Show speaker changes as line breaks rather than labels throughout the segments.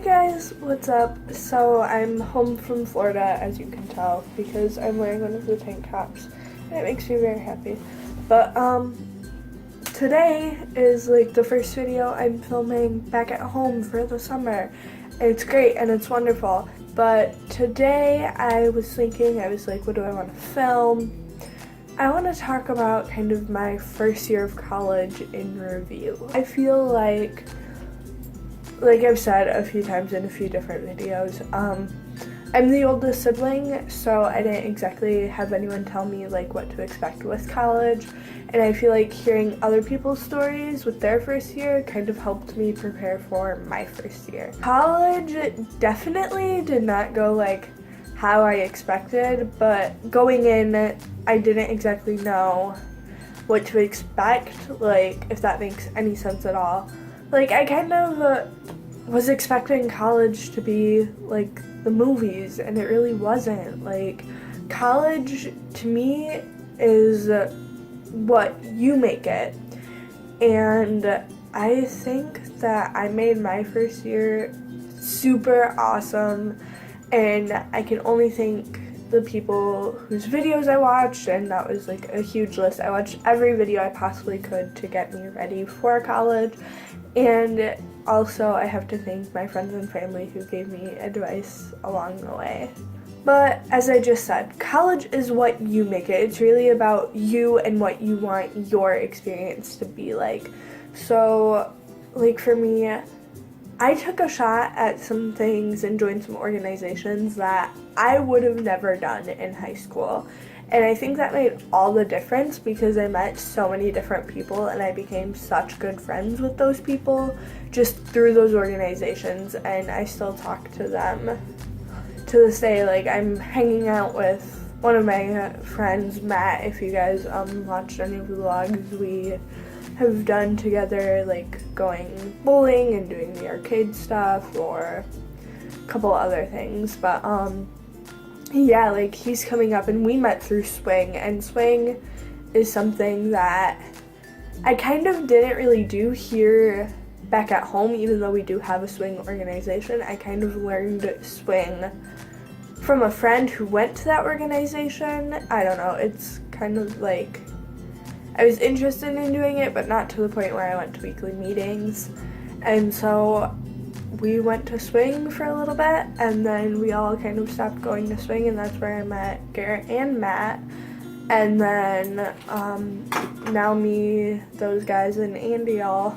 Guys, what's up? So I'm home from Florida, as you can tell, because I'm wearing one of the tank tops, and it makes me very happy. But today is like the first video I'm filming back at home for the summer. And it's great and it's wonderful. But today I was thinking, what do I want to film? I want to talk about kind of my first year of college in review. I feel like I've said a few times in a few different videos, I'm the oldest sibling, so I didn't exactly have anyone tell me like what to expect with college, and I feel like hearing other people's stories with their first year kind of helped me prepare for my first year. College definitely did not go like how I expected, but going in, I didn't exactly know what to expect, like if that makes any sense at all. Like, I kind of was expecting college to be like the movies, and it really wasn't. Like, college to me is what you make it, and I think that I made my first year super awesome, and I can only thank the people whose videos I watched, and that was like a huge list. I watched every video I possibly could to get me ready for college. And also, I have to thank my friends and family who gave me advice along the way. But as I just said, college is what you make it. It's really about you and what you want your experience to be like. So, like for me, I took a shot at some things and joined some organizations that I would have never done in high school. And I think that made all the difference because I met so many different people and I became such good friends with those people just through those organizations, and I still talk to them to this day. Like, I'm hanging out with one of my friends, Matt. If you guys watched any of the vlogs we have done together, like going bowling and doing the arcade stuff or a couple other things, but yeah, like he's coming up, and we met through swing, and swing is something that I kind of didn't really do here back at home. Even though we do have a swing organization, I kind of learned swing from a friend who went to that organization. I don't know, it's kind of like I was interested in doing it, but not to the point where I went to weekly meetings. And so we went to swing for a little bit, and then we all kind of stopped going to swing, and that's where I met Garrett and Matt. And then now me, those guys, and Andy all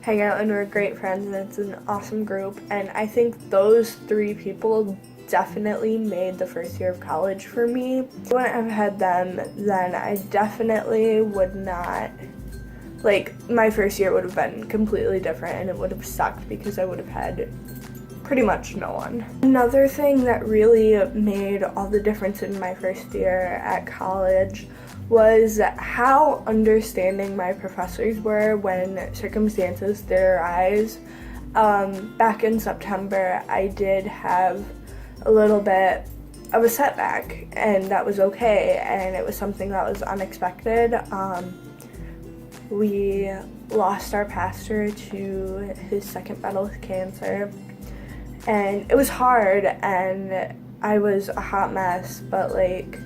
hang out, and we're great friends, and it's an awesome group. And I think those three people definitely made the first year of college for me. If I wouldn't have had them, then I definitely would not. Like, my first year would have been completely different, and it would have sucked because I would have had pretty much no one. Another thing that really made all the difference in my first year at college was how understanding my professors were when circumstances did arise. Back in September, I did have a little bit of a setback, and that was okay, and it was something that was unexpected. We lost our pastor to his second battle with cancer, and it was hard, and I was a hot mess, but like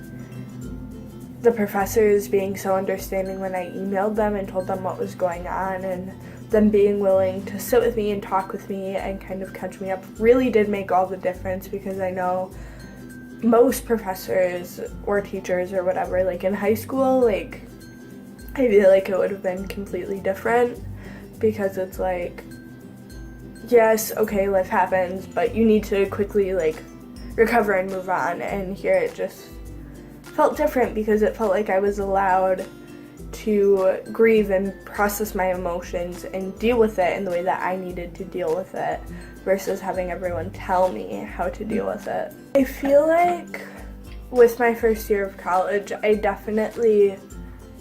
the professors being so understanding when I emailed them and told them what was going on, and them being willing to sit with me and talk with me and kind of catch me up really did make all the difference, because I know most professors or teachers or whatever, like in high school, like I feel like it would have been completely different, because it's like, yes, okay, life happens, but you need to quickly like recover and move on. And here it just felt different because it felt like I was allowed to grieve and process my emotions and deal with it in the way that I needed to deal with it, versus having everyone tell me how to deal with it. I feel like with my first year of college, I definitely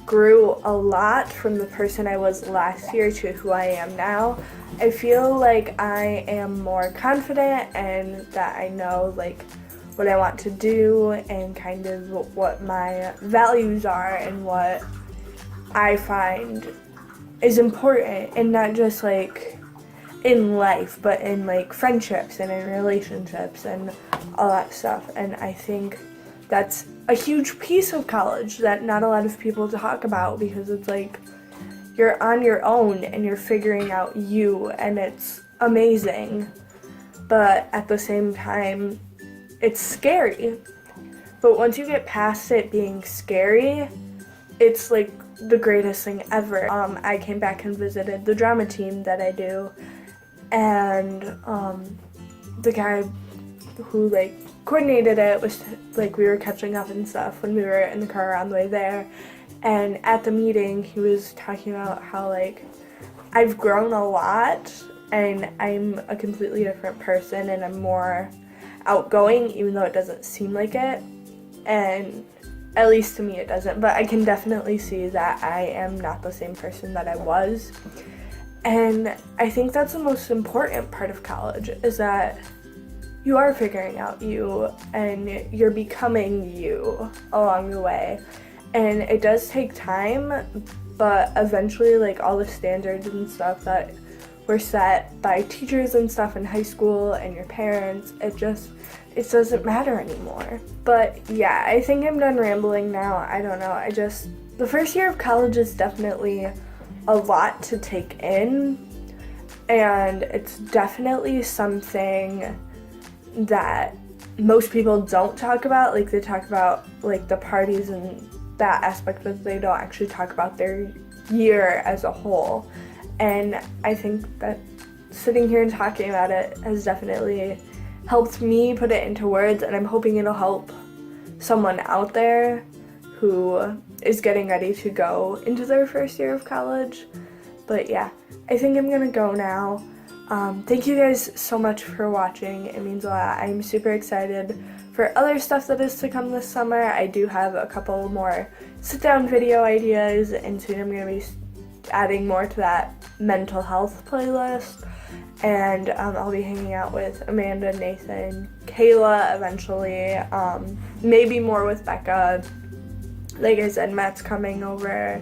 grew a lot from the person I was last year to who I am now. I feel like I am more confident, and that I know like what I want to do and kind of what my values are and what I find is important, and not just like in life, but in like friendships and in relationships and all that stuff. And I think that's a huge piece of college that not a lot of people talk about, because it's like you're on your own and you're figuring out you, and it's amazing, but at the same time it's scary. But once you get past it being scary, it's like the greatest thing ever. I came back and visited the drama team that I do, and the guy who like coordinated it was like, we were catching up and stuff when we were in the car on the way there, and at the meeting he was talking about how like I've grown a lot and I'm a completely different person and I'm more outgoing, even though it doesn't seem like it, and at least to me it doesn't, but I can definitely see that I am not the same person that I was. And I think that's the most important part of college, is that you are figuring out you and you're becoming you along the way. And it does take time, but eventually like all the standards and stuff that were set by teachers and stuff in high school and your parents, it doesn't matter anymore. But yeah, I think I'm done rambling now. I don't know. The first year of college is definitely a lot to take in, and it's definitely something that most people don't talk about. Like they talk about like the parties and that aspect, but they don't actually talk about their year as a whole. And I think that sitting here and talking about it has definitely helped me put it into words, and I'm hoping it'll help someone out there who is getting ready to go into their first year of college. But yeah, I think I'm gonna go now. Thank you guys so much for watching. It means a lot. I'm super excited for other stuff that is to come this summer. I do have a couple more sit-down video ideas, and soon I'm gonna be adding more to that mental health playlist. And I'll be hanging out with Amanda, Nathan, Kayla eventually, maybe more with Becca. Like I said, Matt's coming over,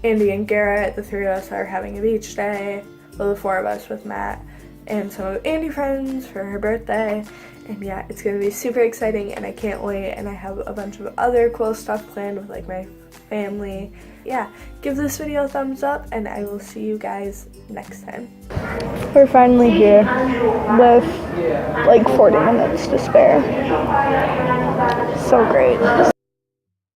Andy and Garrett, the three of us are having a beach day, well, the four of us with Matt, and some of Andy friends for her birthday. And yeah, it's gonna be super exciting and I can't wait, and I have a bunch of other cool stuff planned with like my family. Yeah, give this video a thumbs up and I will see you guys next time. We're finally here with like 40 minutes to spare. So great.